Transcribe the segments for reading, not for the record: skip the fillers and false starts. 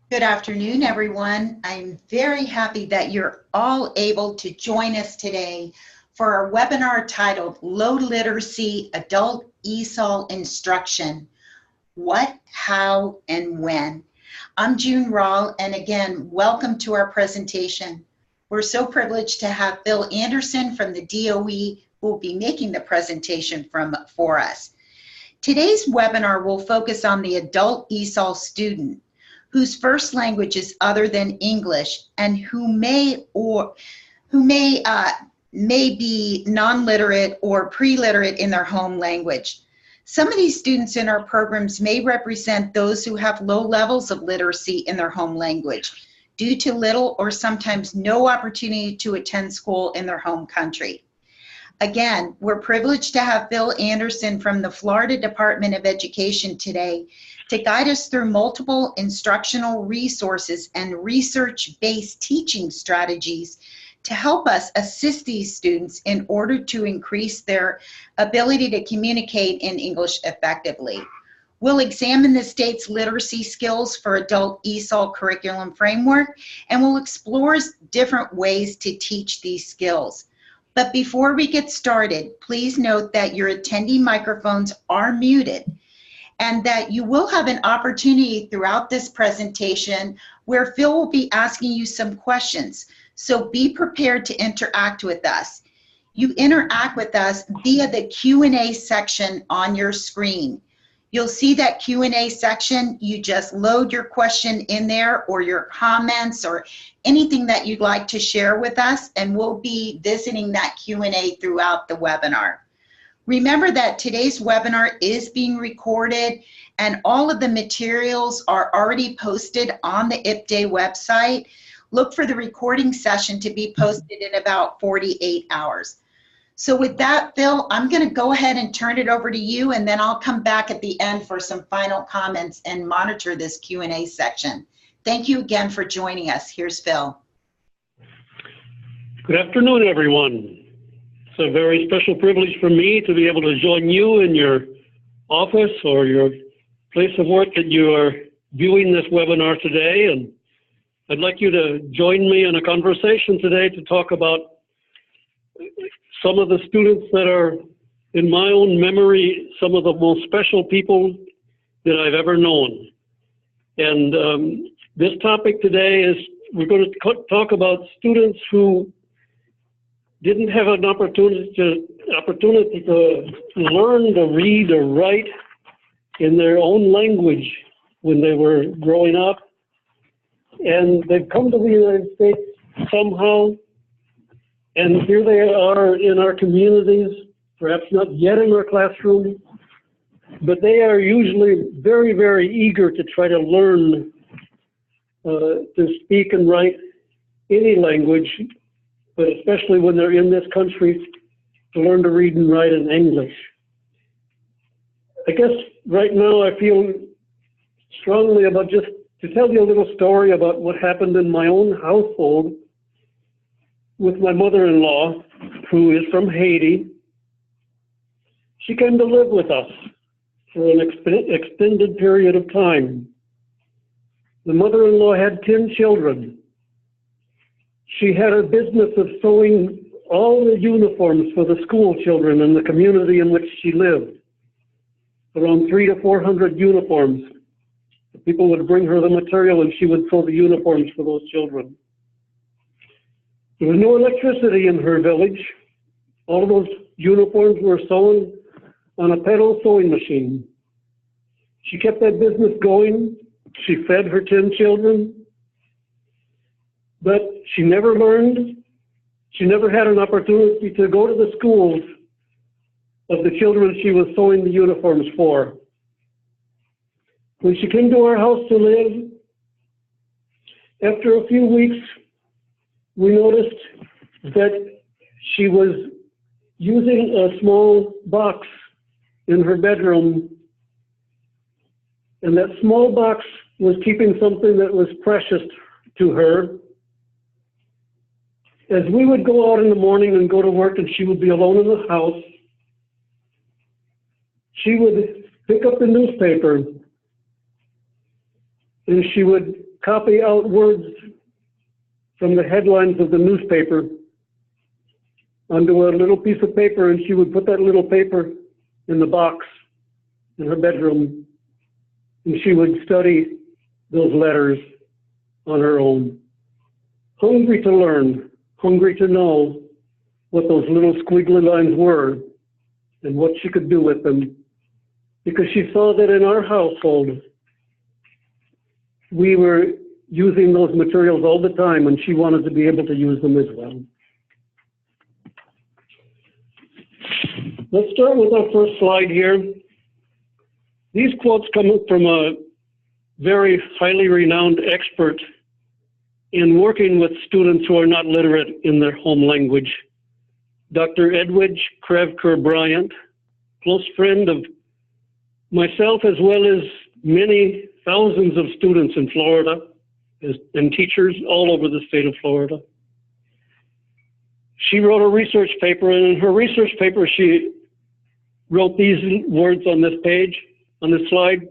Good afternoon, everyone. I'm very happy that you're all able to join us today for our webinar titled Low Literacy Adult ESOL Instruction: What, How, and When. I'm June Rawl, and again, welcome to our presentation. We're so privileged to have Phil Anderson from the DOE who will be making the presentation for us. Today's webinar will focus on the adult ESOL student whose first language is other than English and who may be non-literate or pre-literate in their home language. Some of these students in our programs may represent those who have low levels of literacy in their home language due to little or sometimes no opportunity to attend school in their home country. Again, we're privileged to have Phil Anderson from the Florida Department of Education today to guide us through multiple instructional resources and research-based teaching strategies to help us assist these students in order to increase their ability to communicate in English effectively. We'll examine the state's literacy skills for adult ESOL curriculum framework, and we'll explore different ways to teach these skills. But before we get started, please note that your attendee microphones are muted and that you will have an opportunity throughout this presentation where Phil will be asking you some questions. So be prepared to interact with us. You interact with us via the Q&A section on your screen. You'll see that Q&A section. You just load your question in there or your comments or anything that you'd like to share with us, and we'll be visiting that Q&A throughout the webinar. Remember that today's webinar is being recorded and all of the materials are already posted on the IPDAY website. Look for the recording session to be posted in about 48 hours. So with that, Phil, I'm going to go ahead and turn it over to you, and then I'll come back at the end for some final comments and monitor this Q&A section. Thank you again for joining us. Here's Phil. Good afternoon, everyone. It's a very special privilege for me to be able to join you in your office or your place of work that you are viewing this webinar today. And I'd like you to join me in a conversation today to talk about some of the students that are, in my own memory, some of the most special people that I've ever known. And this topic today is we're going to talk about students who didn't have an opportunity to learn to read or write in their own language when they were growing up. And they've come to the United States somehow, and here they are in our communities, perhaps not yet in our classroom, but they are usually very, very eager to try to learn to speak and write any language, but especially when they're in this country, to learn to read and write in English. I guess right now I feel strongly about just to tell you a little story about what happened in my own household with my mother-in-law, who is from Haiti. She came to live with us for an extended period of time. The mother-in-law had 10 children. She had a business of sewing all the uniforms for the school children in the community in which she lived. Around 300 to 400 uniforms. The people would bring her the material and she would sew the uniforms for those children. There was no electricity in her village. All of those uniforms were sewn on a pedal sewing machine. She kept that business going. She fed her 10 children. But she never learned. She never had an opportunity to go to the schools of the children she was sewing the uniforms for. When she came to our house to live, after a few weeks, we noticed that she was using a small box in her bedroom, and that small box was keeping something that was precious to her. As we would go out in the morning and go to work and she would be alone in the house, she would pick up the newspaper and she would copy out words from the headlines of the newspaper onto a little piece of paper, and she would put that little paper in the box in her bedroom, and she would study those letters on her own. Hungry to learn, hungry to know what those little squiggly lines were and what she could do with them, because she saw that in our household, we were using those materials all the time, and she wanted to be able to use them as well. Let's start with our first slide here. These quotes come from a very highly renowned expert in working with students who are not literate in their home language. Dr. Edwidge Crevker Bryant, close friend of myself as well as many thousands of students in Florida and teachers all over the state of Florida. She wrote a research paper, and in her research paper she wrote these words on this page, on this slide.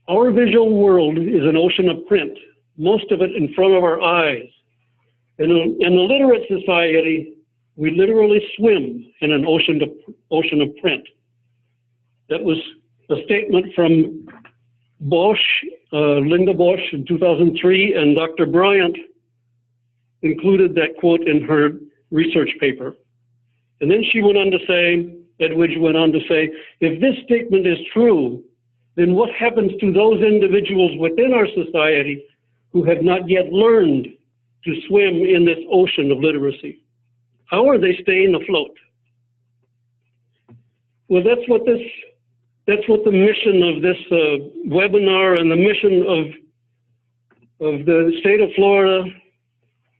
Our visual world is an ocean of print, most of it in front of our eyes. In a literate society, we literally swim in an ocean of print. That was a statement from Bosch, Linda Bosch in 2003, and Dr. Bryant included that quote in her research paper. And then she went on to say, Edwidge went on to say, if this statement is true, then what happens to those individuals within our society who have not yet learned to swim in this ocean of literacy? How are they staying afloat? Well, that's what the mission of this webinar and the mission of the state of Florida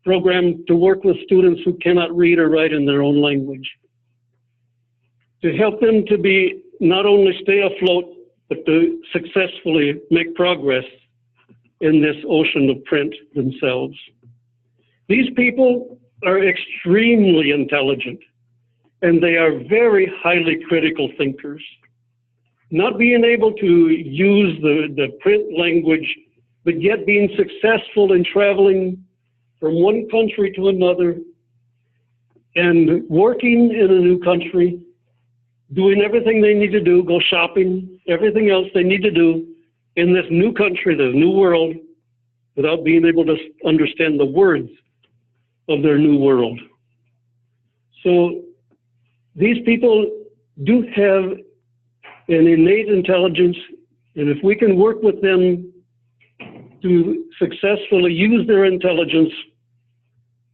program to work with students who cannot read or write in their own language. To help them to be not only stay afloat, but to successfully make progress in this ocean of print themselves. These people are extremely intelligent, and they are very highly critical thinkers. Not being able to use the print language, but yet being successful in traveling from one country to another and working in a new country, doing everything they need to do, go shopping, everything else they need to do in this new country, this new world, without being able to understand the words of their new world. So these people do have an innate intelligence, and if we can work with them to successfully use their intelligence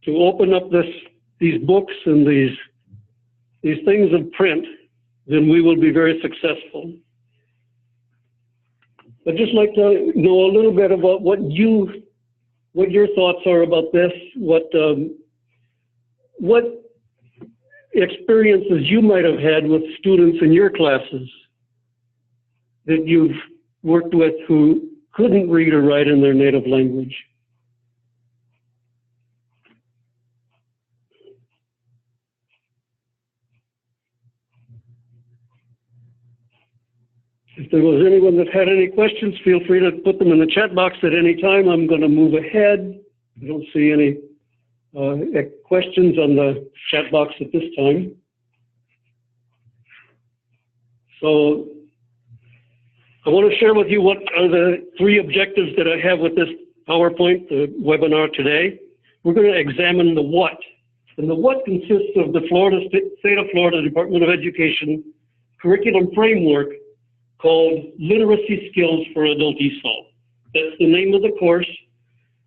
to open up these books and these things of print, then we will be very successful. I'd just like to know a little bit about what your thoughts are about this, what experiences you might have had with students in your classes that you've worked with who couldn't read or write in their native language. If there was anyone that had any questions, feel free to put them in the chat box at any time. I'm going to move ahead. I don't see any questions on the chat box at this time. So I want to share with you what are the 3 objectives that I have with this PowerPoint, the webinar today. We're going to examine the what. And the what consists of the State of Florida Department of Education curriculum framework called Literacy Skills for Adult ESOL. That's the name of the course,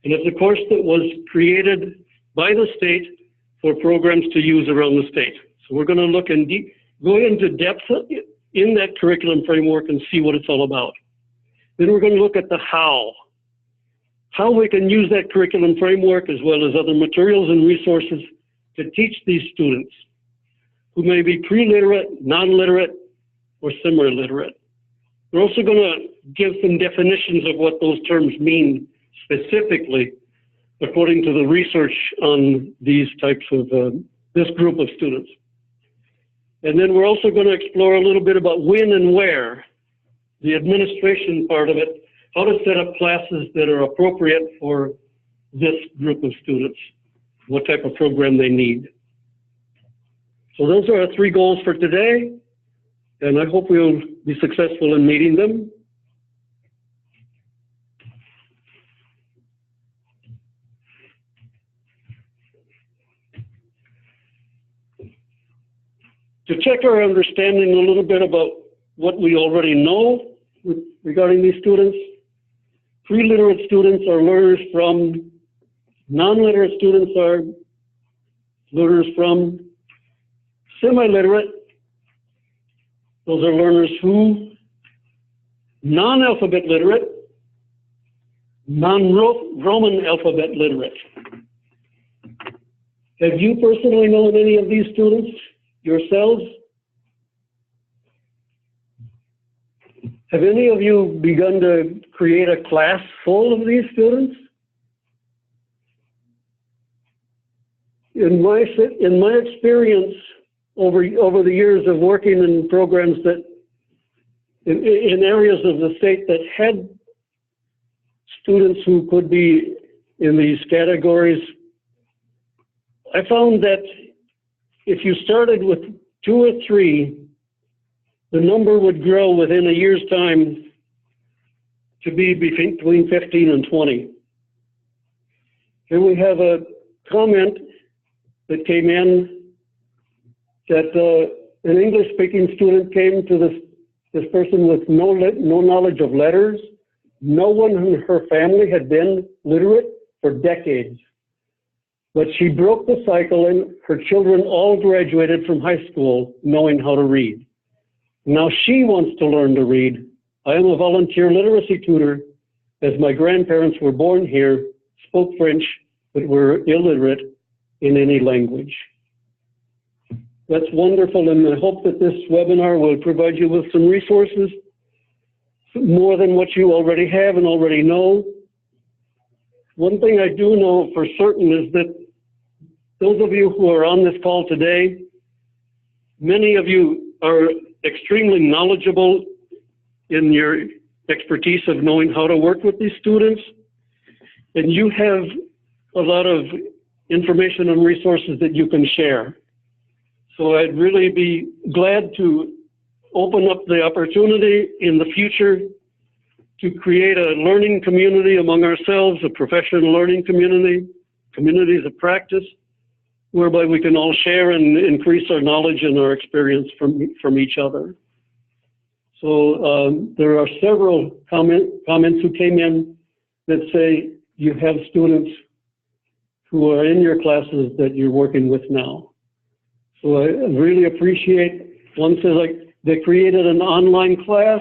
and it's a course that was created by the state for programs to use around the state. So we're going to look and go into depth in that curriculum framework and see what it's all about. Then we're going to look at the how we can use that curriculum framework as well as other materials and resources to teach these students who may be pre-literate, non-literate, or semi-literate. We're also going to give some definitions of what those terms mean specifically according to the research on these types of, this group of students. And then we're also going to explore a little bit about when and where, the administration part of it, how to set up classes that are appropriate for this group of students, what type of program they need. So those are our 3 goals for today, and I hope we'll be successful in meeting them. To check our understanding a little bit about what we already know regarding these students, pre-literate students are learners from, non-literate students are learners from, semi-literate, those are learners who, non-alphabet literate, non-Roman alphabet literate. Have you personally known any of these students yourselves? Have any of you begun to create a class full of these students? In my experience over the years of working in programs that in areas of the state that had students who could be in these categories, I found that if you started with 2 or 3, the number would grow within a year's time to be between 15 and 20. Here we have a comment that came in that an English-speaking student came to this person with no knowledge of letters. No one in her family had been literate for decades. But she broke the cycle and her children all graduated from high school knowing how to read. Now she wants to learn to read. I am a volunteer literacy tutor, as my grandparents were born here, spoke French, but were illiterate in any language. That's wonderful, and I hope that this webinar will provide you with some resources, more than what you already have and already know. One thing I do know for certain is that those of you who are on this call today, many of you are extremely knowledgeable in your expertise of knowing how to work with these students, and you have a lot of information and resources that you can share. So I'd really be glad to open up the opportunity in the future to create a learning community among ourselves, a professional learning community, communities of practice, whereby we can all share and increase our knowledge and our experience from each other. So there are several comments who came in that say you have students who are in your classes that you're working with now. So I really appreciate, one says like they created an online class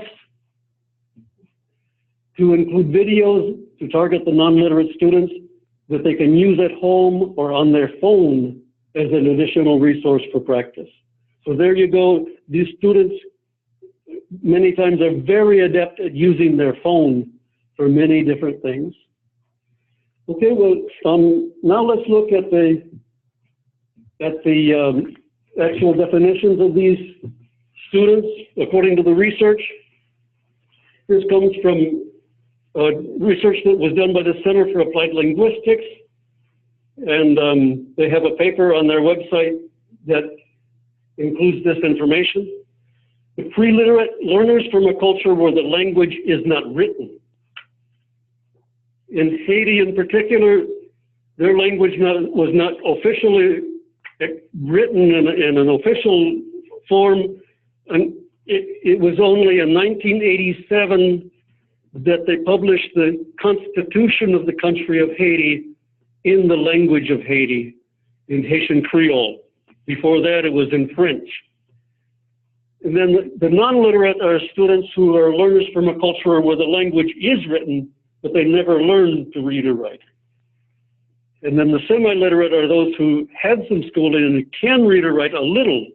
to include videos to target the non-literate students that they can use at home or on their phone as an additional resource for practice. So there you go. These students many times are very adept at using their phone for many different things. Okay, well, now let's look at the actual definitions of these students according to the research. This comes from research that was done by the Center for Applied Linguistics, and they have a paper on their website that includes this information. The pre-literate learners from a culture where the language is not written. In Haiti in particular, their language was not officially written in an official form, and it was only in 1987 that they published the Constitution of the country of Haiti in the language of Haiti, in Haitian Creole. Before that, it was in French. And then the non-literate are students who are learners from a culture where the language is written, but they never learned to read or write. And then the semi-literate are those who had some schooling and can read or write a little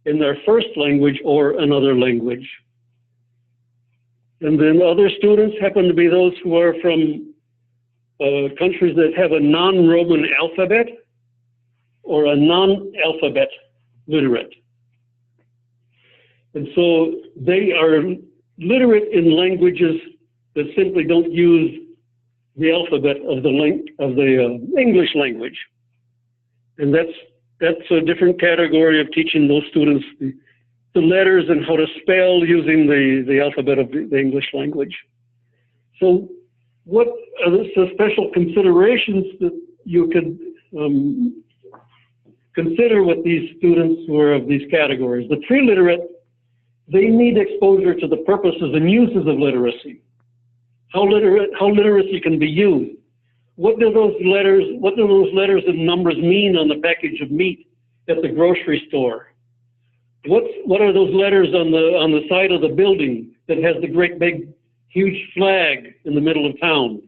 in their first language or another language. And then other students happen to be those who are from countries that have a non-Roman alphabet or a non-alphabet literate. And so they are literate in languages that simply don't use the alphabet of the English language. And that's a different category of teaching those students the letters and how to spell using the alphabet of the English language. So what are the special considerations that you could consider with these students who are of these categories? The pre-literate, they need exposure to the purposes and uses of literacy. How literacy can be used. What do those letters and numbers mean on the package of meat at the grocery store? What are those letters on the side of the building that has the great big huge flag in the middle of town?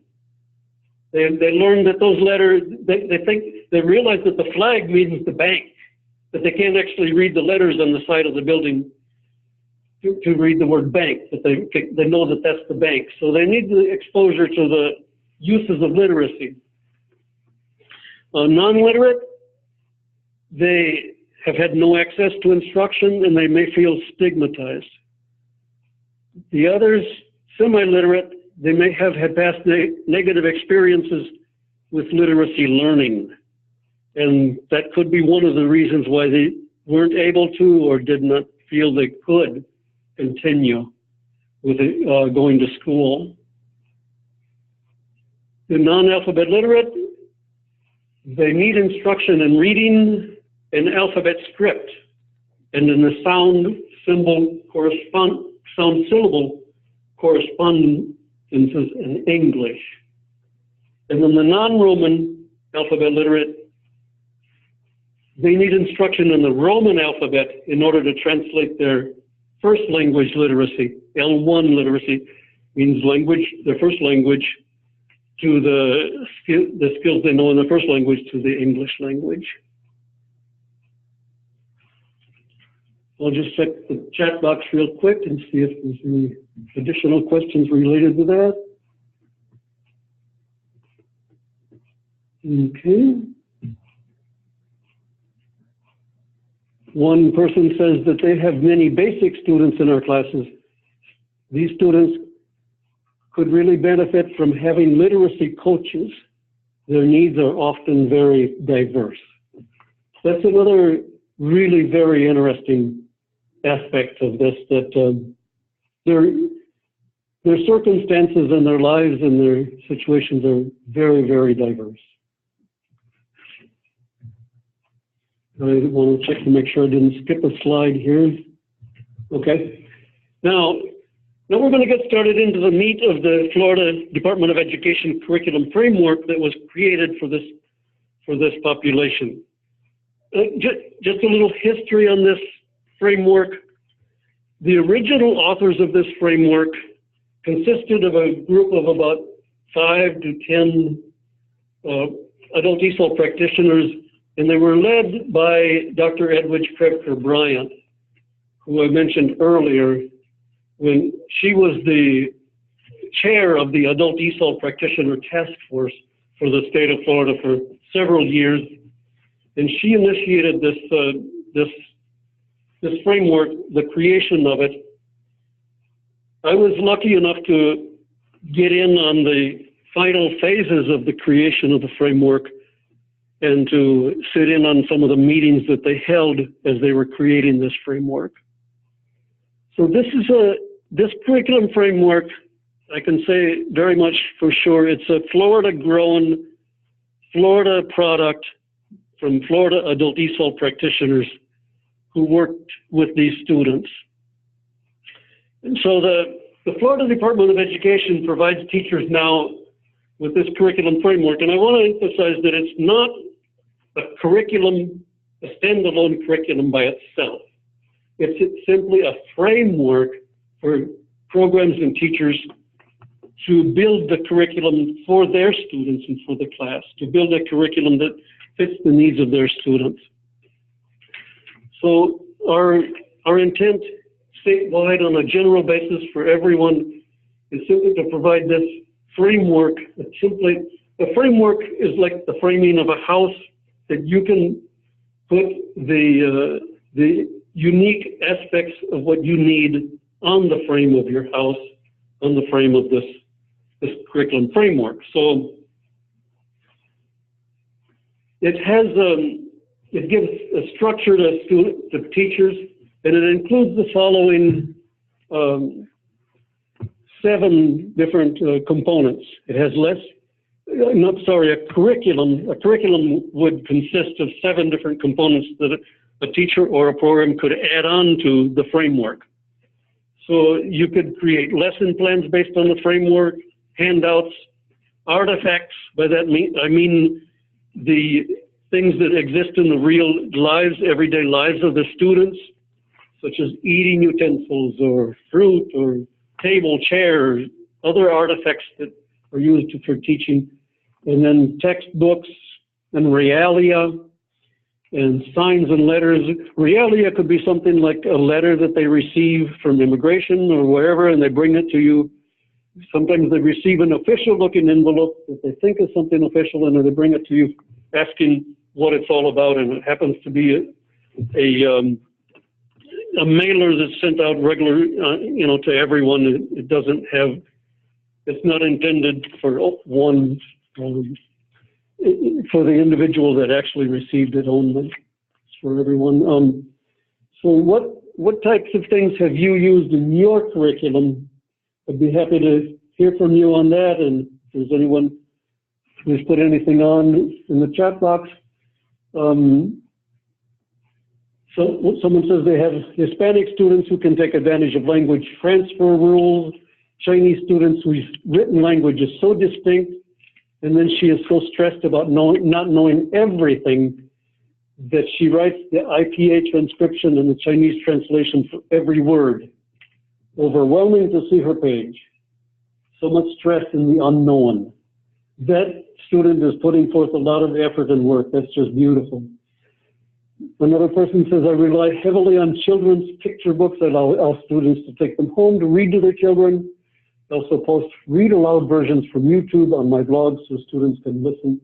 They learn that those letters, they realize that the flag means the bank, that they can't actually read the letters on the side of the building to read the word bank, that they know that that's the bank. So they need the exposure to the uses of literacy. Non-literate, they have had no access to instruction and they may feel stigmatized. The others, semi-literate, they may have had past negative experiences with literacy learning. And that could be one of the reasons why they weren't able to or did not feel they could continue with going to school. The non-alphabet literate, they need instruction in reading an alphabet script and in the sound syllable correspondences in English. And then the non-Roman alphabet literate, they need instruction in the Roman alphabet in order to translate their first language literacy. L1 literacy means their first language, to the skills they know in the first language to the English language. I'll just check the chat box real quick and see if there's any additional questions related to that. Okay. One person says that they have many basic students in our classes. These students could really benefit from having literacy coaches. Their needs are often very diverse. That's another really very interesting aspect of this, that their circumstances and their lives and their situations are very, very diverse. I want to check to make sure I didn't skip a slide here. Okay. Now we're going to get started into the meat of the Florida Department of Education curriculum framework that was created for this population. Just a little history on this framework. The original authors of this framework consisted of a group of about 5 to 10 adult ESOL practitioners, and they were led by Dr. Edwidge Krebker Bryant, who I mentioned earlier, when she was the chair of the Adult ESOL Practitioner Task Force for the state of Florida for several years. And she initiated this framework, the creation of it. I was lucky enough to get in on the final phases of the creation of the framework and to sit in on some of the meetings that they held as they were creating this framework. So this curriculum framework, I can say very much for sure, it's a Florida-grown, Florida product from Florida adult ESOL practitioners who worked with these students. And so the Florida Department of Education provides teachers now with this curriculum framework. And I want to emphasize that it's not a curriculum, a standalone curriculum by itself. It's simply a framework for programs and teachers to build the curriculum for their students and for the class, to build a curriculum that fits the needs of their students. So our intent statewide on a general basis for everyone is simply to provide this framework. The framework is like the framing of a house, that you can put the unique aspects of what you need on the frame of your house, on the frame of this this curriculum framework. So it has it gives a structure to teachers, and it includes the following 7 different components. It has a curriculum. A curriculum would consist of 7 different components that a teacher or a program could add on to the framework. So you could create lesson plans based on the framework, handouts, artifacts. By that I mean the things that exist in the real lives, everyday lives of the students, such as eating utensils or fruit or table, chairs, other artifacts that are used for teaching, and then textbooks and realia and signs and letters. Realia could be something like a letter that they receive from immigration or wherever, and they bring it to you. Sometimes they receive an official-looking envelope that they think is something official, and then they bring it to you asking what it's all about, and it happens to be a mailer that's sent out regular, to everyone. It doesn't have, it's not intended for one, for the individual that actually received it only. It's for everyone. So what types of things have you used in your curriculum? I'd be happy to hear from you on that, and if there's anyone who's put anything on in the chat box. So someone says they have Hispanic students who can take advantage of language transfer rules, Chinese students whose written language is so distinct, and then she is so stressed about not knowing everything that she writes the IPA transcription and the Chinese translation for every word. Overwhelming to see her page. So much stress in the unknown. That student is putting forth a lot of effort and work. That's just beautiful. Another person says, I rely heavily on children's picture books. I allow students to take them home to read to their children. I also post read aloud versions from YouTube on my blog so students can listen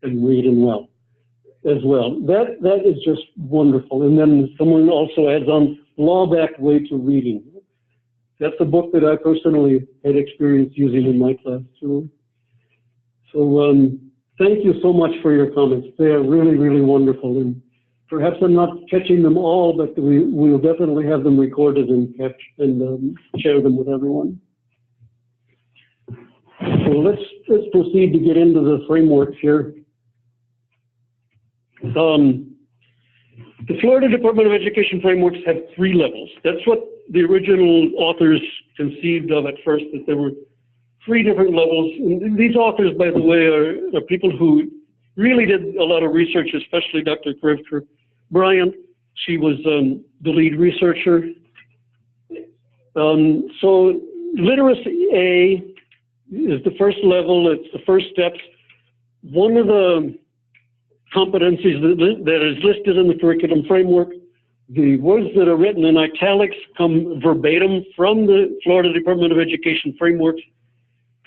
and read as well. That is just wonderful. And then someone also adds on Law-Backed Way to Reading. That's a book that I personally had experience using in my class too. So thank you so much for your comments. They are really, really wonderful. And perhaps I'm not catching them all, but we will definitely have them recorded and share them with everyone. So let's proceed to get into the framework here. The Florida Department of Education frameworks have 3 levels. That's what the original authors conceived of at first, that there were 3 different levels. And these authors, by the way, are people who really did a lot of research, especially Dr. Krivker Bryant. She was the lead researcher. So literacy A is the first level. It's the first steps. One of the competencies that is listed in the curriculum framework, the words that are written in italics come verbatim from the Florida Department of Education frameworks.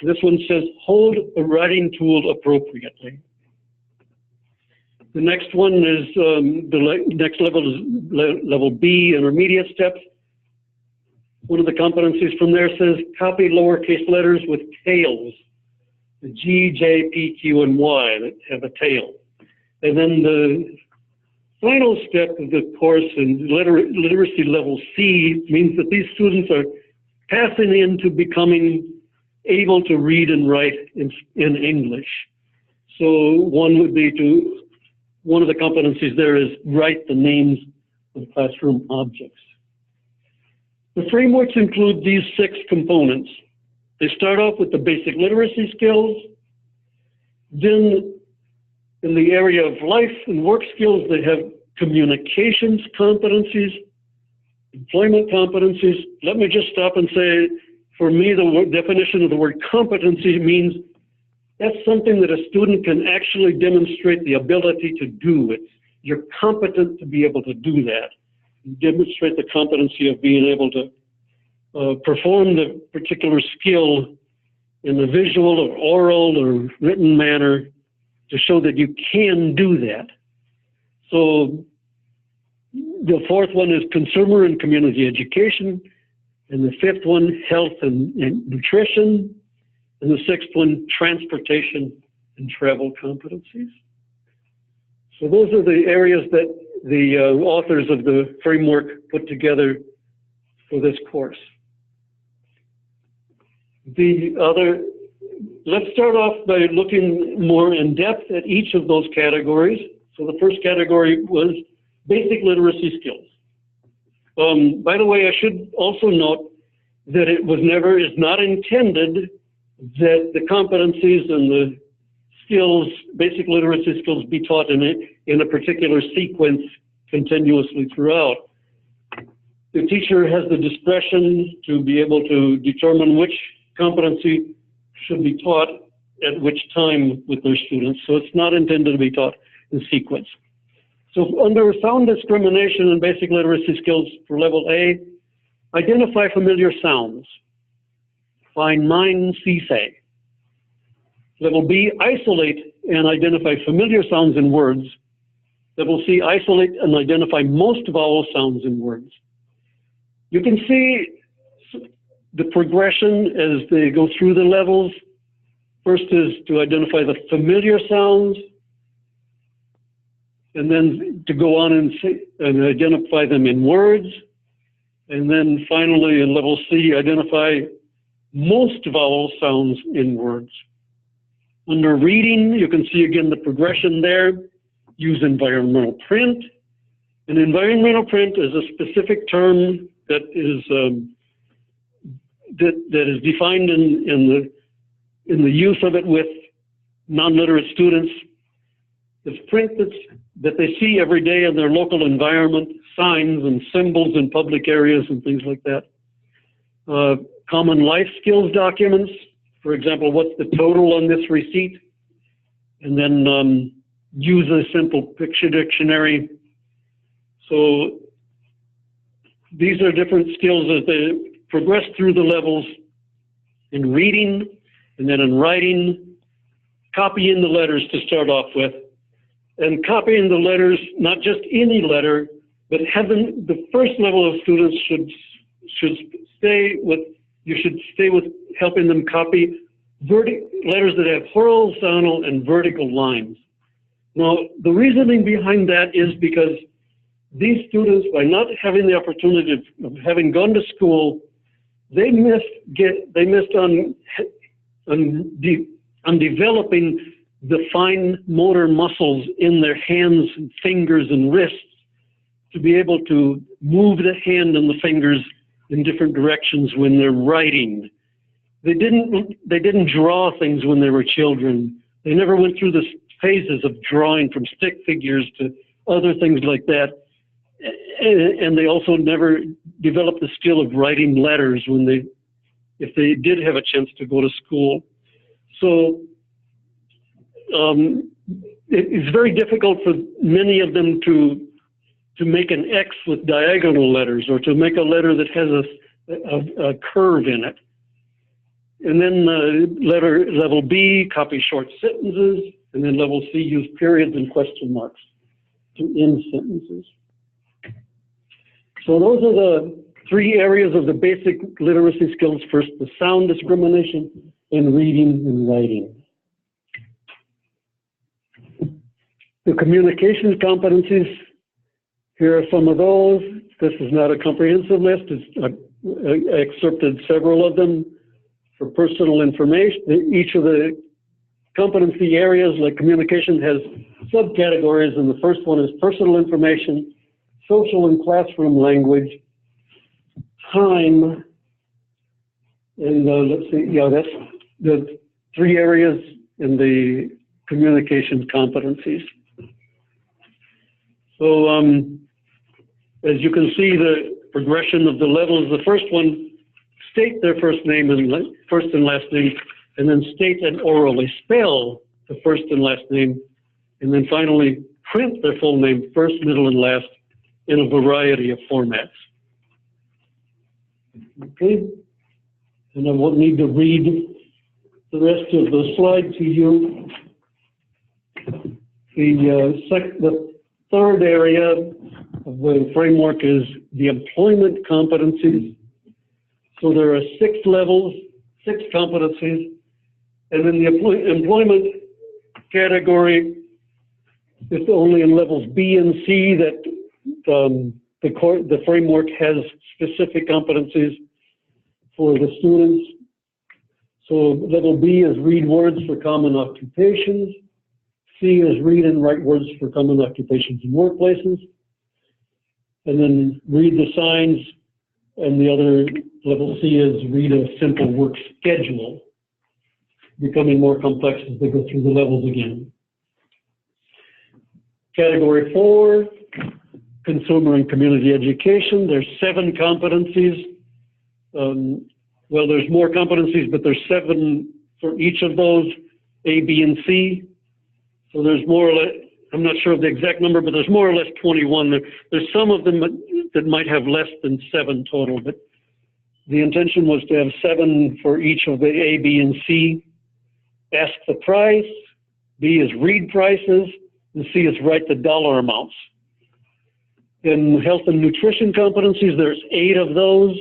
This one says, hold a writing tool appropriately. The next one is, the next level is level B, intermediate steps. One of the competencies from there says, copy lowercase letters with tails, the G, J, P, Q, and Y that have a tail. And then the final step of the course in literacy level C means that these students are passing into becoming able to read and write in English. So one would be one of the competencies there is write the names of classroom objects. The frameworks include these 6 components. They start off with the basic literacy skills. Then in the area of life and work skills, they have communications competencies, employment competencies. Let me just stop and say, for me, the definition of the word competency means that's something that a student can actually demonstrate the ability to do. You're competent to be able to do that. You demonstrate the competency of being able to perform the particular skill in the visual or oral or written manner to show that you can do that. So the 4th one is consumer and community education. And the 5th one, health and nutrition. and the sixth one, transportation and travel competencies. So those are the areas that the authors of the framework put together for this course. Let's start off by looking more in depth at each of those categories. So the first category was basic literacy skills. By the way, I should also note that is not intended that the competencies and the skills, basic literacy skills, be taught in a particular sequence continuously throughout. The teacher has the discretion to be able to determine which competency should be taught at which time with their students. So it's not intended to be taught in sequence. So under sound discrimination and basic literacy skills for level A, identify familiar sounds. Find, mine, see, say. Level B, isolate and identify familiar sounds in words. Level C, isolate and identify most vowel sounds in words. You can see the progression as they go through the levels. First is to identify the familiar sounds, and then to go on and identify them in words. And then finally in level C, identify most vowel sounds in words. Under reading, you can see again the progression there. Use environmental print. And environmental print is a specific term that is defined in the use of it with non-literate students. It's print that they see every day in their local environment, signs and symbols in public areas and things like that. Common life skills documents, for example, what's the total on this receipt? And then use a simple picture dictionary. So these are different skills as they progress through the levels in reading, and then in writing, copying the letters to start off with. And copying the letters, not just any letter, but having the first level of students should stay with helping them copy letters that have horizontal and vertical lines. Now, the reasoning behind that is because these students, by not having the opportunity of having gone to school, they missed on developing the fine motor muscles in their hands and fingers and wrists to be able to move the hand and the fingers in different directions when they're writing. They didn't draw things when they were children. They never went through the phases of drawing from stick figures to other things like that. And they also never developed the skill of writing letters if they did have a chance to go to school. So it's very difficult for many of them to make an X with diagonal letters, or to make a letter that has a curve in it. And then level B, copy short sentences, and then level C, use periods and question marks to end sentences. So those are the three areas of the basic literacy skills. First, the sound discrimination, and reading and writing. The communication competencies, here are some of those. This is not a comprehensive list. I excerpted several of them for personal information. Each of the competency areas, like communication, has subcategories, and the first one is personal information, social and classroom language, time, and let's see, yeah, that's the three areas in the communication competencies. So as you can see, the progression of the levels, the first one, state their first name and first and last name, and then state and orally spell the first and last name, and then finally print their full name, first, middle, and last, in a variety of formats. Okay, and I won't need to read the rest of the slide to you. The third area of the framework is the employment competencies. So there are 6 levels, 6 competencies, And in the employment category, it's only in levels B and C that the framework has specific competencies for the students. So level B is read words for common occupations. C is read and write words for common occupations in workplaces. And then read the signs. And the other level C is read a simple work schedule, becoming more complex as they go through the levels again. Category 4, consumer and community education. There's 7 competencies. Well, there's more competencies, but there's 7 for each of those, A, B, and C. So there's more or less, I'm not sure of the exact number, but there's more or less 21. There's some of them that might have less than 7 total, but the intention was to have 7 for each of the A, B, and C. Ask the price. B is read prices. And C is write the dollar amounts. In health and nutrition competencies, there's 8 of those.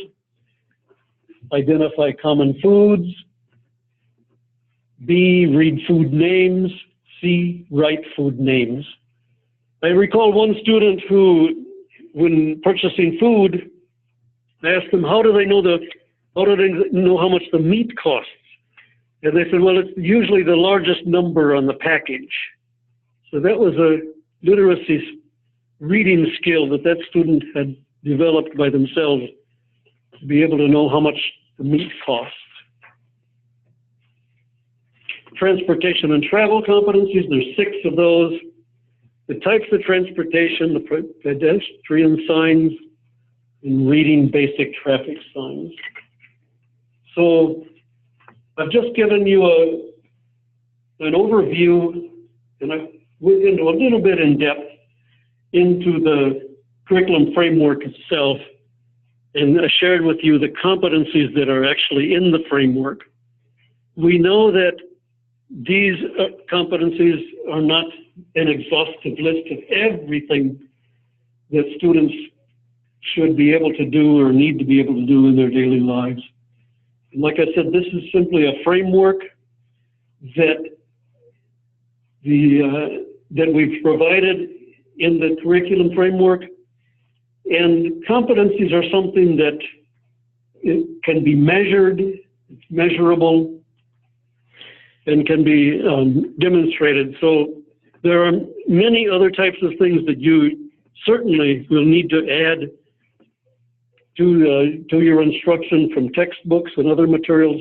Identify common foods. B, read food names. C, write food names. I recall one student who, when purchasing food, I asked them, how do they know how much the meat costs? And they said, well, it's usually the largest number on the package. So that was a literacy reading skill that student had developed by themselves to be able to know how much the meat costs. Transportation and travel competencies, there's 6 of those. The types of transportation, the pedestrian signs, and reading basic traffic signs. So I've just given you an overview, and I went into a little bit in depth into the curriculum framework itself, and I shared with you the competencies that are actually in the framework. We know that these competencies are not an exhaustive list of everything that students should be able to do or need to be able to do in their daily lives. And like I said, this is simply a framework that we've provided in the curriculum framework, and competencies are something that it can be measured, it's measurable, and can be demonstrated. So there are many other types of things that you certainly will need to add to your instruction from textbooks and other materials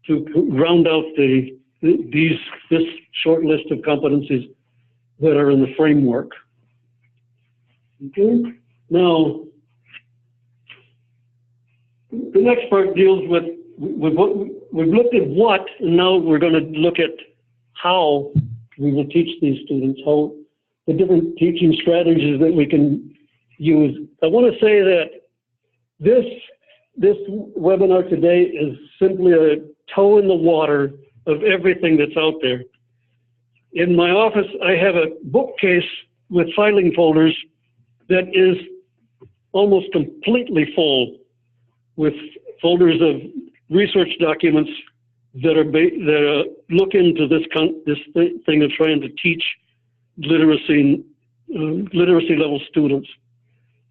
to round out this short list of competencies that are in the framework. Okay. Now, the next part deals with what we've looked at what, and now we're going to look at how we will teach these students, how the different teaching strategies that we can use. I want to say that this webinar today is simply a toe in the water of everything that's out there. In my office, I have a bookcase with filing folders that is almost completely full with folders of research documents that look into this thing of trying to teach literacy level students.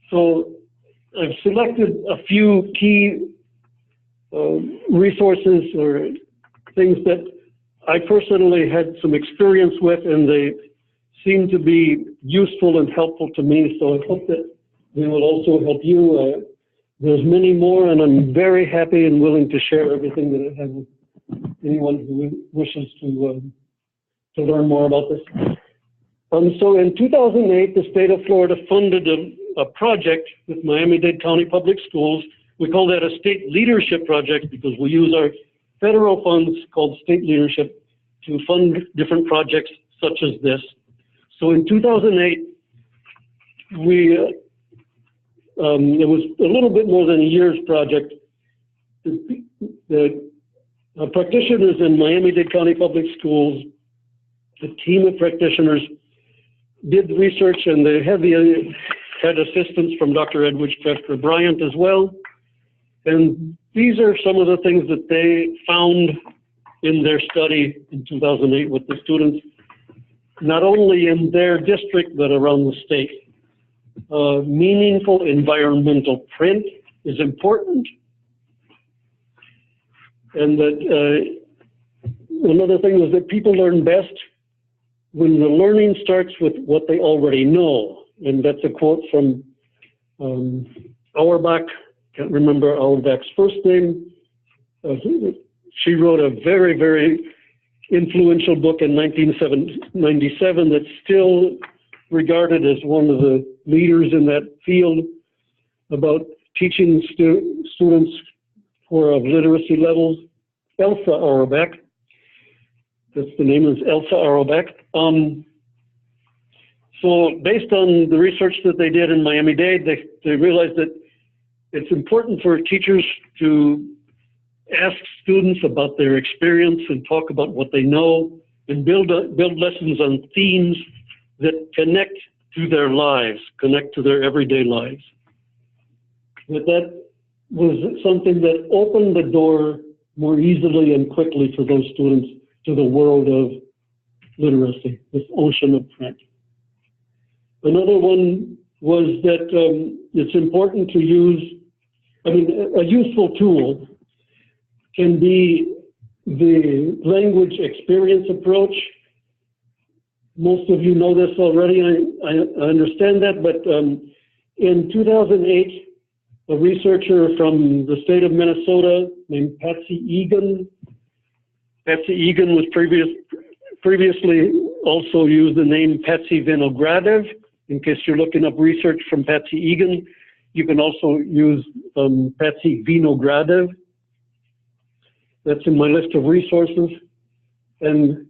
So I've selected a few key resources or things that I personally had some experience with, and they seem to be useful and helpful to me. So I hope that they will also help you. There's many more, and I'm very happy and willing to share everything that I have with anyone who wishes to learn more about this. So in 2008, the state of Florida funded a project with Miami-Dade County Public Schools. We call that a state leadership project because we use our federal funds called state leadership to fund different projects such as this. So in 2008, it was a little bit more than a year's project. The practitioners in Miami-Dade County Public Schools, a team of practitioners, did research, and they had assistance from Dr. Edwidge Presper Bryant as well. And these are some of the things that they found in their study in 2008 with the students, not only in their district, but around the state. Meaningful environmental print is important. And that another thing is that people learn best when the learning starts with what they already know. And that's a quote from Auerbach. Can't remember Auerbach's first name. She wrote a very, very influential book in 1997 that's still regarded as one of the leaders in that field about teaching students of literacy levels. Elsa Auerbach. That's the name, is Elsa Auerbach. So based on the research that they did in Miami-Dade, they realized that it's important for teachers to ask students about their experience and talk about what they know and build lessons on themes that connect to their lives, connect to their everyday lives. That was something that opened the door more easily and quickly for those students to the world of literacy, this ocean of print. Another one was that it's important to use, a useful tool can be the language experience approach. Most of you know this already, I understand that, but in 2008, a researcher from the state of Minnesota named Patsy Egan. Patsy Egan was previously also used the name Patsy Vinogradov. In case you're looking up research from Patsy Egan, you can also use Patsy Vinogradov. That's in my list of resources. And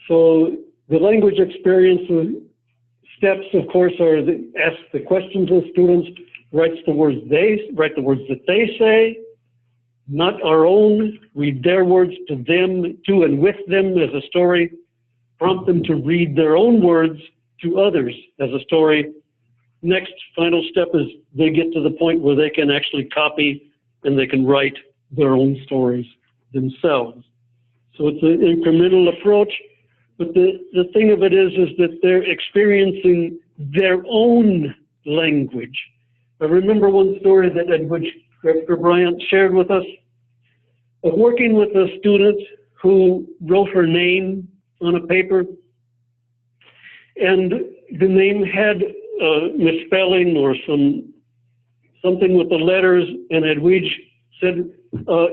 so the language experience steps, of course, are ask the questions of students, write the words that they say, not our own, read their words to them, to and with them as a story, prompt them to read their own words to others as a story. Next, final step is they get to the point where they can actually copy and they can write their own stories themselves. So it's an incremental approach, but the thing of it is that they're experiencing their own language. I remember one story that Edwidge Bryant shared with us of working with a student who wrote her name on a paper, and the name had misspelling or something with the letters, and Edwidge said,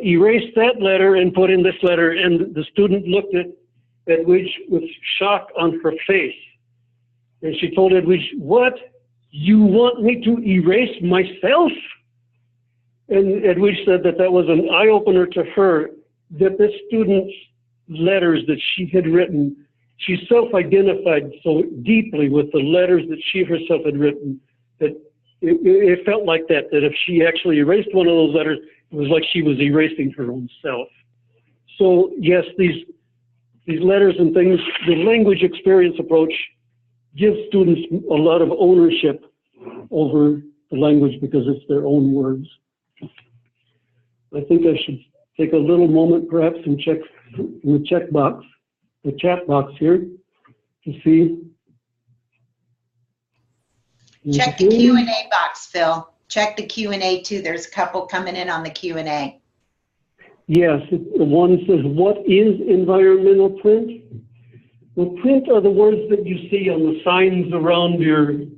erase that letter and put in this letter, and the student looked at Edwidge with shock on her face. And she told Edwidge, "What? You want me to erase myself?" And Edwidge said that was an eye-opener to her, that this student's letters that she had written, she self-identified so deeply with the letters that she herself had written that it felt like that if she actually erased one of those letters, it was like she was erasing her own self. So yes, these letters and things, the language experience approach gives students a lot of ownership over the language because it's their own words. I think I should take a little moment perhaps and check in the chat box here to see. Check the Q&A box, Phil. Check the Q&A too. There's a couple coming in on the Q&A. Yes, one says, what is environmental print? Well, print are the words that you see on the signs around you,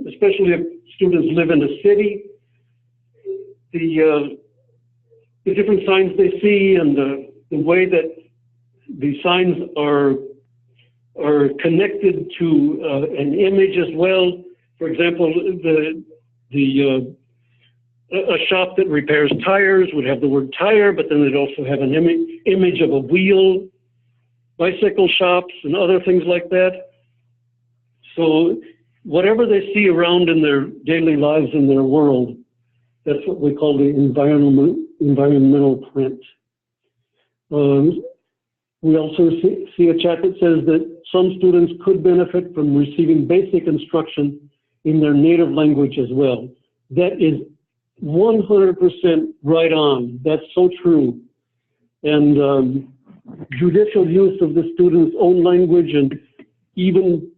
especially if students live in a city. The different signs they see and the way that the signs are connected to an image as well. For example, a shop that repairs tires would have the word tire, but then they'd also have an image of a wheel, bicycle shops, and other things like that. So whatever they see around in their daily lives in their world, that's what we call the environmental print. We also see a chat that says that some students could benefit from receiving basic instruction in their native language as well. That is 100% right on. That's so true. and judicial use of the student's own language, and even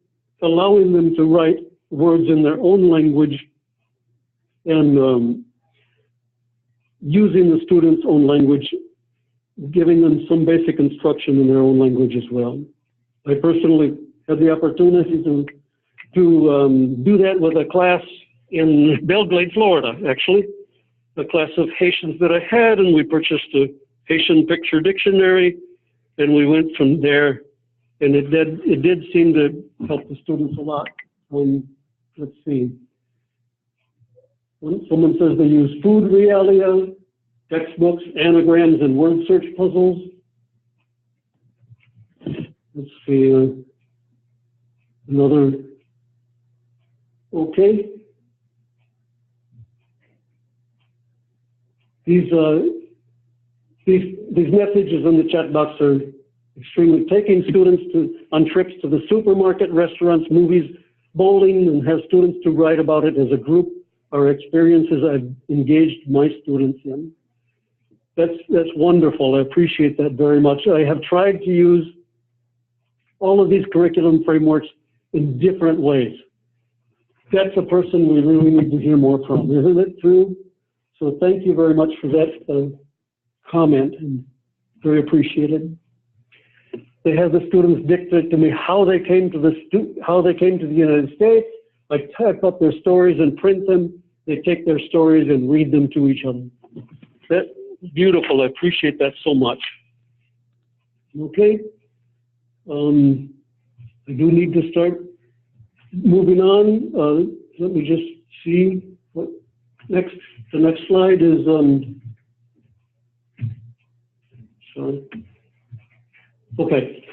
allowing them to write words in their own language, and using the student's own language, giving them some basic instruction in their own language as well. I personally had the opportunity to do that with a class in Belgrade, Florida, actually, a class of Haitians that I had, and we purchased a Haitian picture dictionary, and we went from there, and it did seem to help the students a lot. Let's see. When someone says they use food realia, textbooks, anagrams, and word search puzzles. Let's see. Another. Okay. These messages in the chat box are extremely, taking students on trips to the supermarket, restaurants, movies, bowling, and have students to write about it as a group, are experiences I've engaged my students in. That's wonderful. I appreciate that very much. I have tried to use all of these curriculum frameworks in different ways. That's a person we really need to hear more from, isn't it true? So thank you very much for that comment, and very appreciated. They have the students dictate to me how they came to the United States. I type up their stories and print them. They take their stories and read them to each other. That's beautiful. I appreciate that so much. Okay. I do need to start moving on. Let me just see what next. The next slide is sorry. Okay.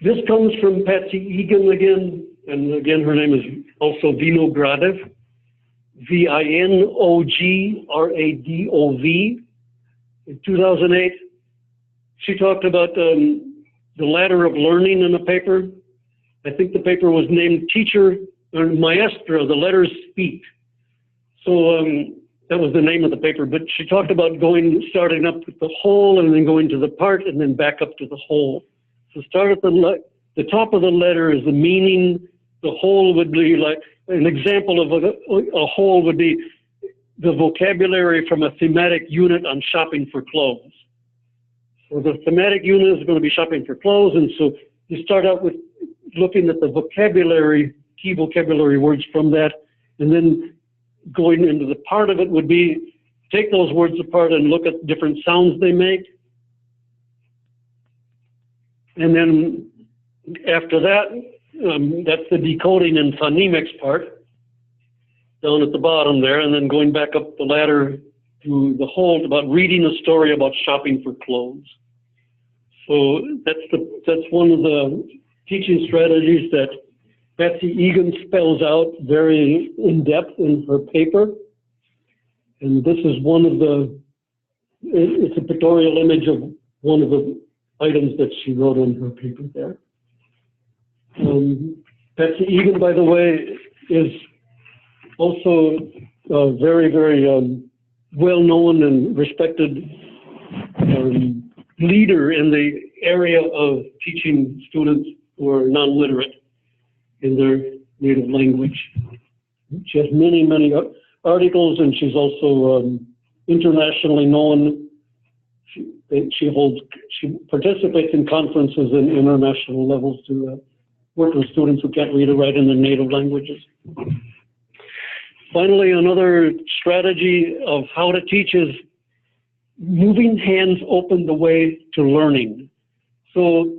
This comes from Patsy Egan again, and again her name is also Vinogradov, Vinogradov. In 2008, she talked about the ladder of learning in a paper. I think the paper was named Teacher or Maestro, the letters speak. So that was the name of the paper, but she talked about starting up with the whole and then going to the part and then back up to the whole. So start at the top of the letter is the meaning. The whole would be like, an example of a whole would be the vocabulary from a thematic unit on shopping for clothes. So the thematic unit is going to be shopping for clothes, and so you start out with looking at the vocabulary, key vocabulary words from that, and then going into the part of it would be take those words apart and look at different sounds they make. And then after that, that's the decoding and phonemics part down at the bottom there, and then going back up the ladder to the whole about reading a story about shopping for clothes. So that's one of the teaching strategies that Betsy Egan spells out very in depth in her paper. And this is one of it's a pictorial image of one of the items that she wrote in her paper there. Betsy Egan, by the way, is also a very, very well-known and respected leader in the area of teaching students who are non-literate in their native language. She has many, many articles, and she's also internationally known. She participates in conferences in international levels to work with students who can't read or write in their native languages. Finally, another strategy of how to teach is moving hands open the way to learning. So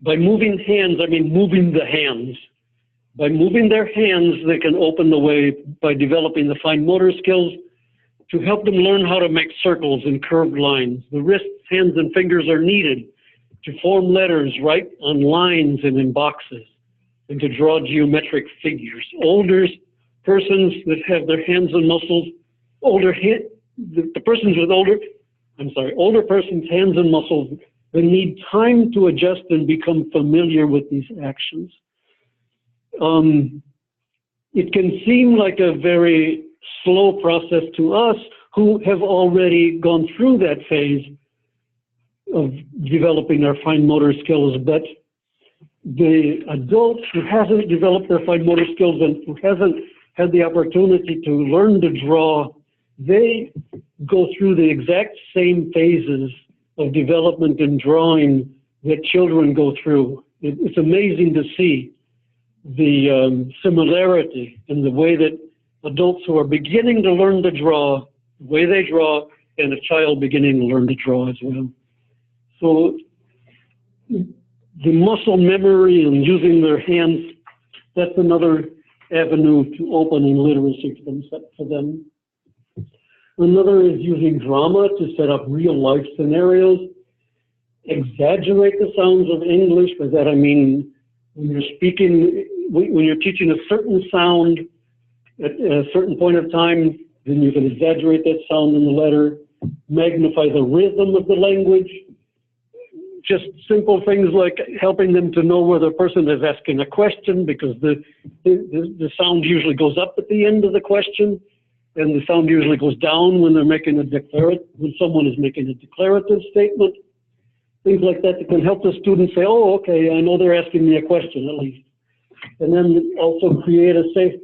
by moving hands, I mean moving the hands. By moving their hands, they can open the way by developing the fine motor skills to help them learn how to make circles and curved lines. The wrists, hands, and fingers are needed to form letters, write on lines and in boxes, and to draw geometric figures. Older persons that have their hands and muscles, older persons' hands and muscles, they need time to adjust and become familiar with these actions. It can seem like a very slow process to us who have already gone through that phase, of developing their fine motor skills, but the adult who hasn't developed their fine motor skills and who hasn't had the opportunity to learn to draw, they go through the exact same phases of development in drawing that children go through. It's amazing to see the similarity in the way that adults who are beginning to learn to draw, the way they draw, and a child beginning to learn to draw as well. So the muscle memory and using their hands, that's another avenue to open in literacy for them. Another is using drama to set up real life scenarios. Exaggerate the sounds of English. By that I mean when you're speaking, when you're teaching a certain sound at a certain point of time, then you can exaggerate that sound in the letter, magnify the rhythm of the language. Just simple things like helping them to know whether a person is asking a question, because the sound usually goes up at the end of the question, and the sound usually goes down when they're making when someone is making a declarative statement. Things like that can help the student say, oh, okay, I know they're asking me a question at least. And then also create a safe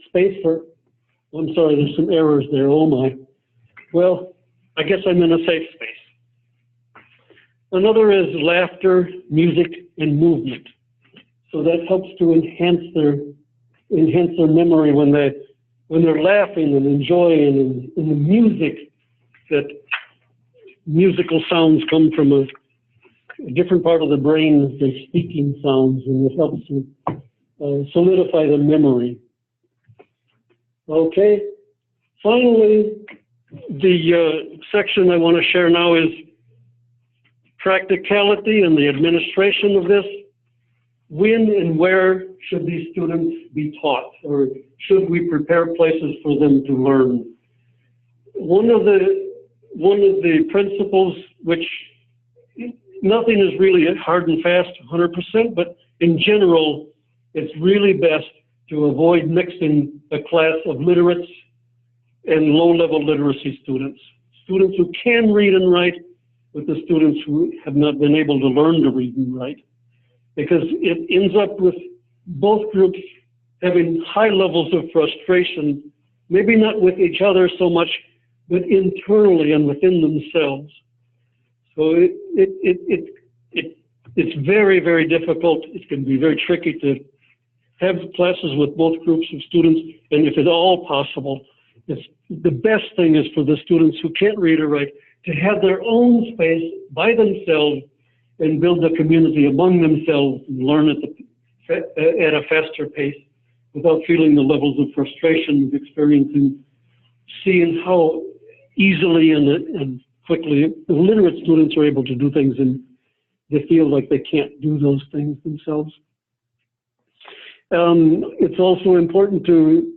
space for, I'm sorry, there's some errors there, oh my. Well, I guess I'm in a safe space. Another is laughter, music, and movement. So that helps to enhance their memory when they're laughing and enjoying, and the music, that musical sounds come from a different part of the brain than speaking sounds, and it helps to solidify the memory. Okay, finally, the section I want to share now is practicality and the administration of this. When and where should these students be taught, or should we prepare places for them to learn? One of the principles, which nothing is really hard and fast 100%, but in general, it's really best to avoid mixing a class of literates and low-level literacy students. Students who can read and write with the students who have not been able to learn to read and write, because it ends up with both groups having high levels of frustration, maybe not with each other so much, but internally and within themselves. So it's very, very difficult. It can be very tricky to have classes with both groups of students, and if at all possible, the best thing is for the students who can't read or write to have their own space by themselves and build a community among themselves and learn at a faster pace without feeling the levels of frustration of experiencing, seeing how easily and quickly the literate students are able to do things and they feel like they can't do those things themselves. It's also important to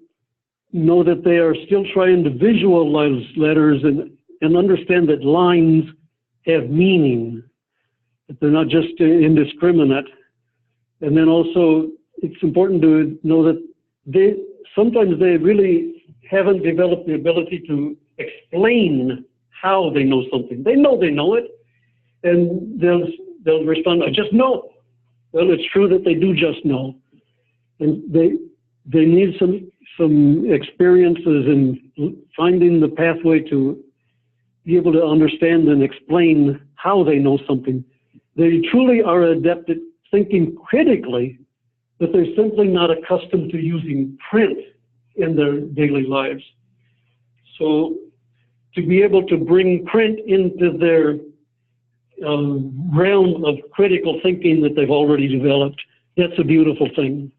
know that they are still trying to visualize letters and understand that lines have meaning, that they're not just indiscriminate. And then also, it's important to know that sometimes they really haven't developed the ability to explain how they know something. They know it, and they'll respond, I just know. Well, it's true that they do just know. And they need some experiences in finding the pathway to be able to understand and explain how they know something. They truly are adept at thinking critically, but they're simply not accustomed to using print in their daily lives. So to be able to bring print into their realm of critical thinking that they've already developed, that's a beautiful thing.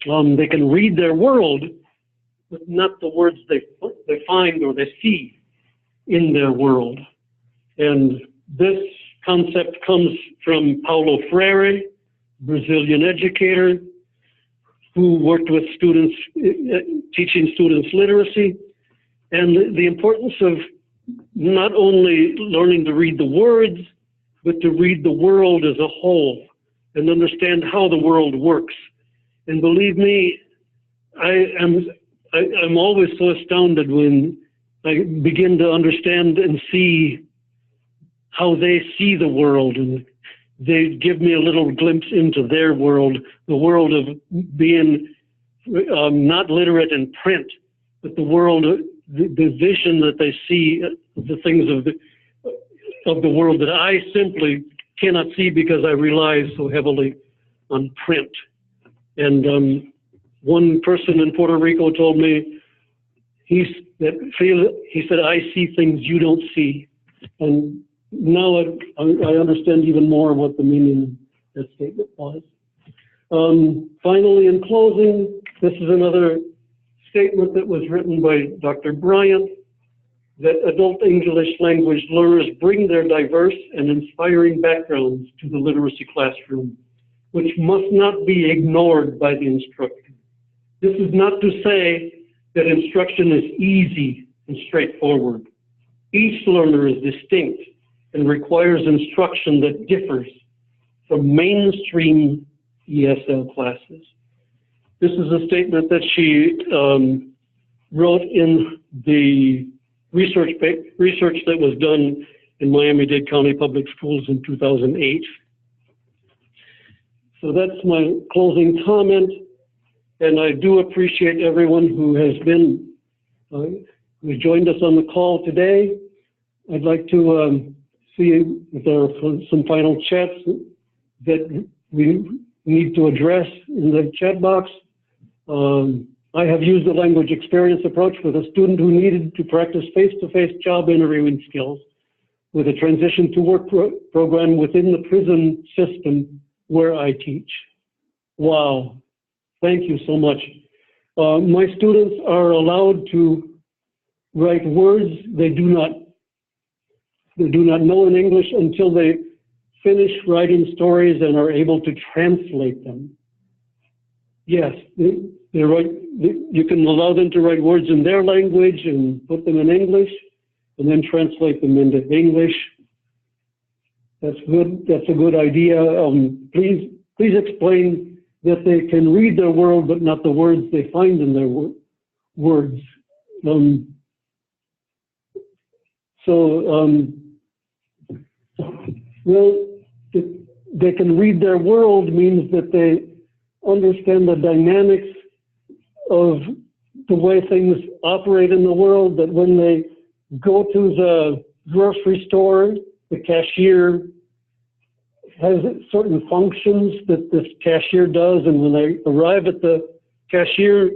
They can read their world, but not the words they find or they see in their world. And this concept comes from Paulo Freire, Brazilian educator, who worked with students, teaching students literacy, and the importance of not only learning to read the words, but to read the world as a whole and understand how the world works. And believe me, I'm always so astounded when I begin to understand and see how they see the world, and they give me a little glimpse into their world, the world of being not literate in print, but the world, the vision that they see, the things of the world that I simply cannot see because I rely so heavily on print. And one person in Puerto Rico told me, he said, I see things you don't see. And now I understand even more what the meaning of that statement was. Finally, in closing, this is another statement that was written by Dr. Bryant, that adult English language learners bring their diverse and inspiring backgrounds to the literacy classroom, which must not be ignored by the instructor. This is not to say that instruction is easy and straightforward. Each learner is distinct and requires instruction that differs from mainstream ESL classes. This is a statement that she wrote in the research that was done in Miami-Dade County Public Schools in 2008. So that's my closing comment, and I do appreciate everyone who has been who joined us on the call today. I'd like to see if there are some final chats that we need to address in the chat box. I have used the language experience approach with a student who needed to practice face-to-face job interviewing skills with a transition to work program within the prison system where I teach. Wow, thank you so much. My students are allowed to write words they do not know in English until they finish writing stories and are able to translate them. Yes, they write, you can allow them to write words in their language and put them in English and then translate them into English. That's good. That's a good idea. Please explain that they can read their world, but not the words they find in their words. Well, they can read their world means that they understand the dynamics of the way things operate in the world, that when they go to the grocery store, the cashier has certain functions that this cashier does, and when they arrive at the cashier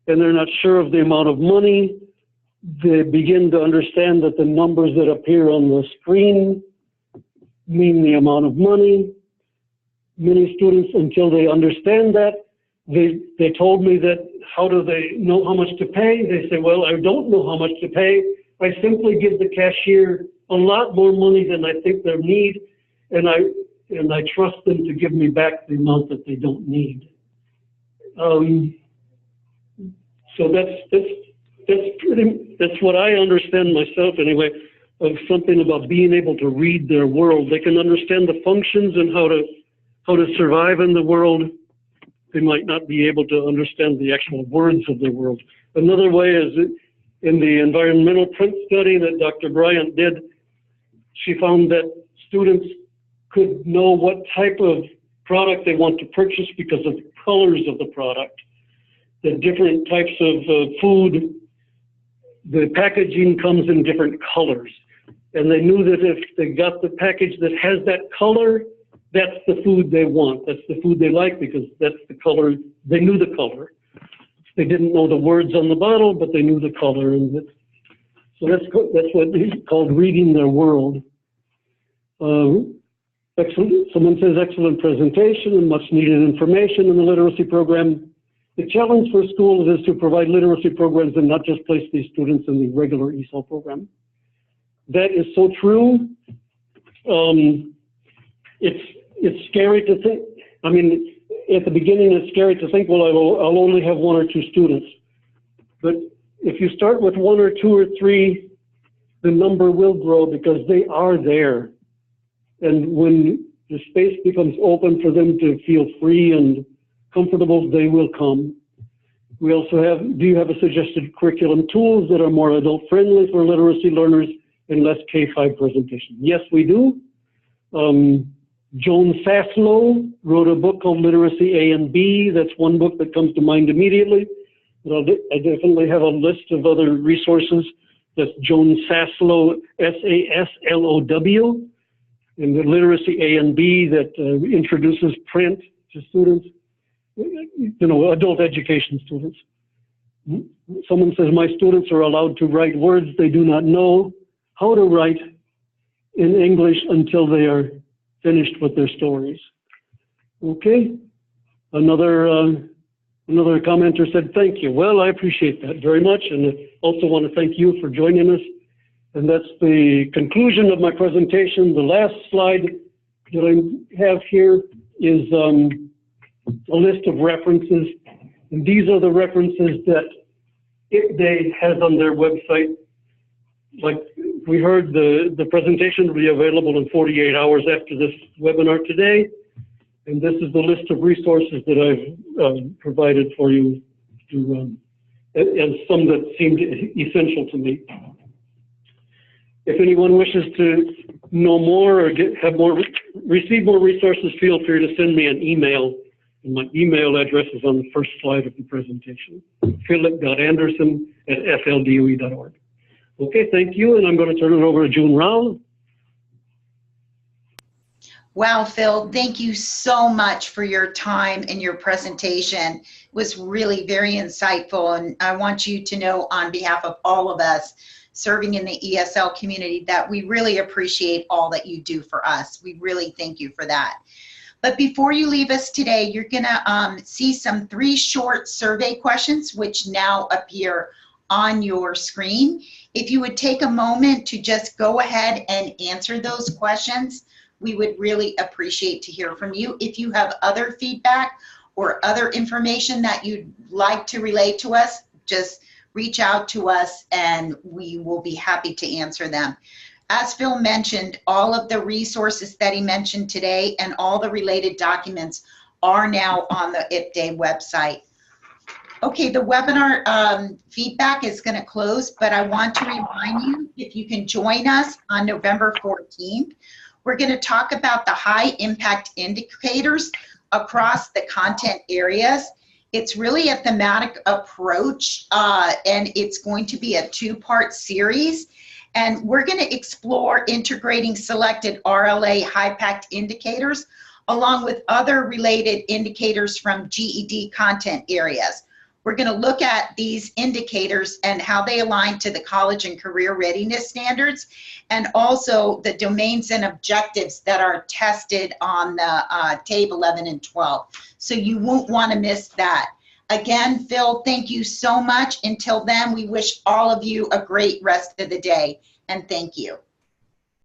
and they're not sure of the amount of money, they begin to understand that the numbers that appear on the screen mean the amount of money. Many students, until they understand that, they told me that, how do they know how much to pay? They say, well, I don't know how much to pay. I simply give the cashier a lot more money than I think they need, and I trust them to give me back the amount that they don't need. So that's what I understand myself anyway, of something about being able to read their world. They can understand the functions and how to survive in the world. They might not be able to understand the actual words of the world. Another way is in the environmental print study that Dr. Bryant did, she found that students could know what type of product they want to purchase because of the colors of the product. The different types of food, the packaging comes in different colors. And they knew that if they got the package that has that color, that's the food they want. That's the food they like because that's the color. They knew the color. They didn't know the words on the bottle, but they knew the color. And so that's what is called reading their world. Excellent. Someone says excellent presentation and much needed information in the literacy program. The challenge for schools is to provide literacy programs and not just place these students in the regular ESOL program. That is so true. It's scary to think. I mean, at the beginning, it's scary to think, well, I'll only have one or two students. But if you start with one or two or three, the number will grow because they are there. And when the space becomes open for them to feel free and comfortable, they will come. We also have, do you have a suggested curriculum tools that are more adult friendly for literacy learners and less K-5 presentation? Yes, we do. Joan Saslow wrote a book called Literacy A and B. That's one book that comes to mind immediately. But I definitely have a list of other resources. That's Joan Saslow, S-A-S-L-O-W, and the Literacy A and B that introduces print to students, adult education students. Someone says, my students are allowed to write words they do not know how to write in English until they are finished with their stories. Okay, another commenter said, thank you. Well, I appreciate that very much, and I also want to thank you for joining us. And that's the conclusion of my presentation. The last slide that I have here is a list of references, and these are the references that IPDAY has on their website. Like we heard, the presentation will be available in 48 hours after this webinar today. And this is the list of resources that I've provided for you, and some that seemed essential to me. If anyone wishes to know more or receive more resources, feel free to send me an email. And my email address is on the first slide of the presentation, philip.anderson@fldoe.org. Okay, thank you, and I'm going to turn it over to June Rao. Wow, Phil, thank you so much for your time and your presentation. It was really very insightful, and I want you to know on behalf of all of us serving in the ESL community that we really appreciate all that you do for us. We really thank you for that. But before you leave us today, you're gonna see some 3 short survey questions which now appear on your screen. If you would take a moment to just go ahead and answer those questions, we would really appreciate to hear from you. If you have other feedback or other information that you'd like to relay to us, just reach out to us and we will be happy to answer them. As Phil mentioned, all of the resources that he mentioned today and all the related documents are now on the IPDAY website. Okay, the webinar feedback is going to close, but I want to remind you, if you can join us on November 14th, we're going to talk about the high impact indicators across the content areas. It's really a thematic approach, and it's going to be a 2-part series. And we're going to explore integrating selected RLA high impact indicators along with other related indicators from GED content areas. We're going to look at these indicators and how they align to the college and career readiness standards, and also the domains and objectives that are tested on the TABE 11 and 12. So you won't want to miss that. Again, Phil, thank you so much. Until then, we wish all of you a great rest of the day, and thank you.